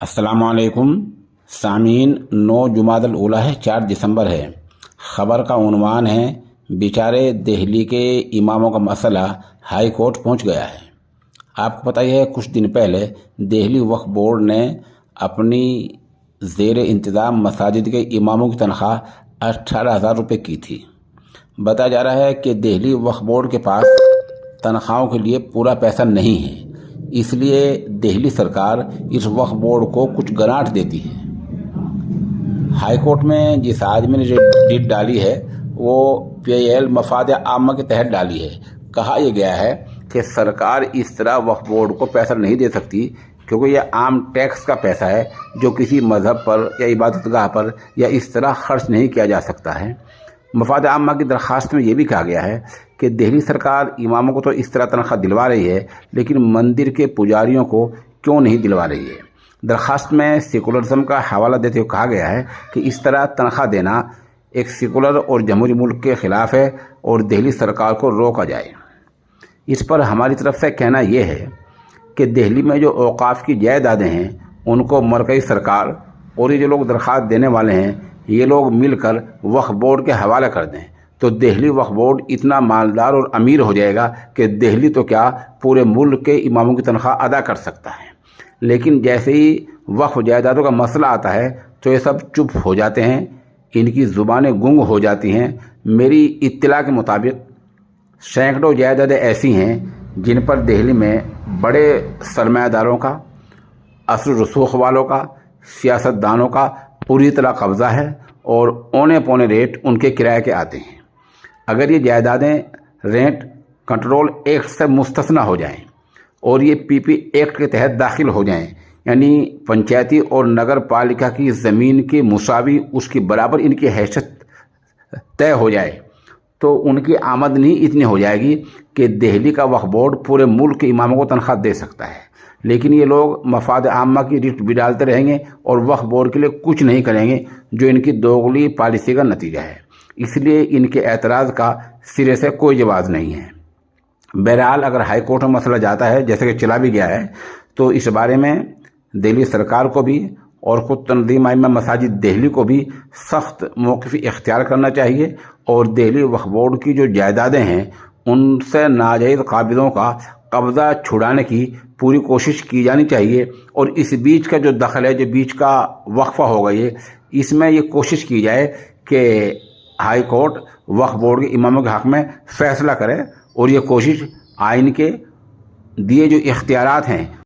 अस्सलामुअलैकुम सामीन। 9 जुमादल उला है, 4 दिसंबर है। ख़बर का उन्वान है बेचारे दिल्ली के इमामों का मसला हाई कोर्ट पहुंच गया है। आपको पता ही है, कुछ दिन पहले दिल्ली वक्फ बोर्ड ने अपनी ज़ेर इंतज़ाम मसाजिद के इमामों की तनख्वाह 18,000 रुपये की थी। बताया जा रहा है कि दिल्ली वक्फ बोर्ड के पास तनख्वाहों के लिए पूरा पैसा नहीं है, इसलिए दिल्ली सरकार इस वक्फ बोर्ड को कुछ ग्रांट देती है। हाई कोर्ट में जिस आदमी ने जो रिट डाली है वो PIL मफाद आमा के तहत डाली है। कहा यह गया है कि सरकार इस तरह वक्फ बोर्ड को पैसा नहीं दे सकती, क्योंकि यह आम टैक्स का पैसा है जो किसी मज़हब पर या इबादतगाह पर या इस तरह खर्च नहीं किया जा सकता है। मफाद आमा की दरख्वास्त में यह भी कहा गया है कि दिल्ली सरकार इमामों को तो इस तरह तनख्वाह दिलवा रही है, लेकिन मंदिर के पुजारियों को क्यों नहीं दिलवा रही है। दरख्वास्त में सेकुलरिज्म का हवाला देते हुए कहा गया है कि इस तरह तनख्वाह देना एक सेकुलर और जमहूरी मुल्क के ख़िलाफ़ है और दिल्ली सरकार को रोका जाए। इस पर हमारी तरफ से कहना यह है कि दिल्ली में जो औक़ाफ़ की जायदादें हैं उनको मरकज़ी सरकार और ये जो लोग दरख्वास्त देने वाले हैं ये लोग मिलकर वक्फ बोर्ड के हवाले कर दें, तो दिल्ली वक्फ बोर्ड इतना मालदार और अमीर हो जाएगा कि दिल्ली तो क्या पूरे मुल्क के इमामों की तनख्वाह अदा कर सकता है। लेकिन जैसे ही वक्फ जायदादों का मसला आता है तो ये सब चुप हो जाते हैं, इनकी ज़ुबानें गुंग हो जाती हैं। मेरी इत्तला के मुताबिक सैकड़ों जायदादें ऐसी हैं जिन पर दिल्ली में बड़े सरमायादारों का, असर रसूख वालों का, सियासतदानों का पूरी तरह कब्ज़ा है और औने पौने रेट उनके किराए के आते हैं। अगर ये जायदादें रेंट कंट्रोल एक्ट से मुस्तस्ना हो जाएं और ये PP एक्ट के तहत दाखिल हो जाएं, यानी पंचायती और नगर पालिका की ज़मीन की मुसावी उसकी बराबर इनकी हैसियत तय हो जाए, तो उनकी आमदनी इतनी हो जाएगी कि दिल्ली का वक्फ बोर्ड पूरे मुल्क के इमामों को तनख्वाह दे सकता है। लेकिन ये लोग मफाद आमा की रिट भी डालते रहेंगे और वक्फ बोर्ड के लिए कुछ नहीं करेंगे, जो इनकी दोगली पॉलिसी का नतीजा है। इसलिए इनके एतराज़ का सिरे से कोई जवाब नहीं है। बहरहाल अगर हाई कोर्ट में मसला जाता है, जैसे कि चला भी गया है, तो इस बारे में दिल्ली सरकार को भी और खुद तंजीम आइम्मा मसाजिद दिल्ली को भी सख्त मौक़िफ़ इख्तियार करना चाहिए और दिल्ली वक्फ बोर्ड की जो जायदादें हैं उनसे नाजायज़ काबिलों का कब्ज़ा छुड़ाने की पूरी कोशिश की जानी चाहिए। और इस बीच का जो दखल है, जो बीच का वक्फा होगा, इसमें ये कोशिश की जाए कि हाई कोर्ट वक्फ बोर्ड के इमामों के हक़ में फ़ैसला करे और ये कोशिश आइन के दिए जो इख्तियारात हैं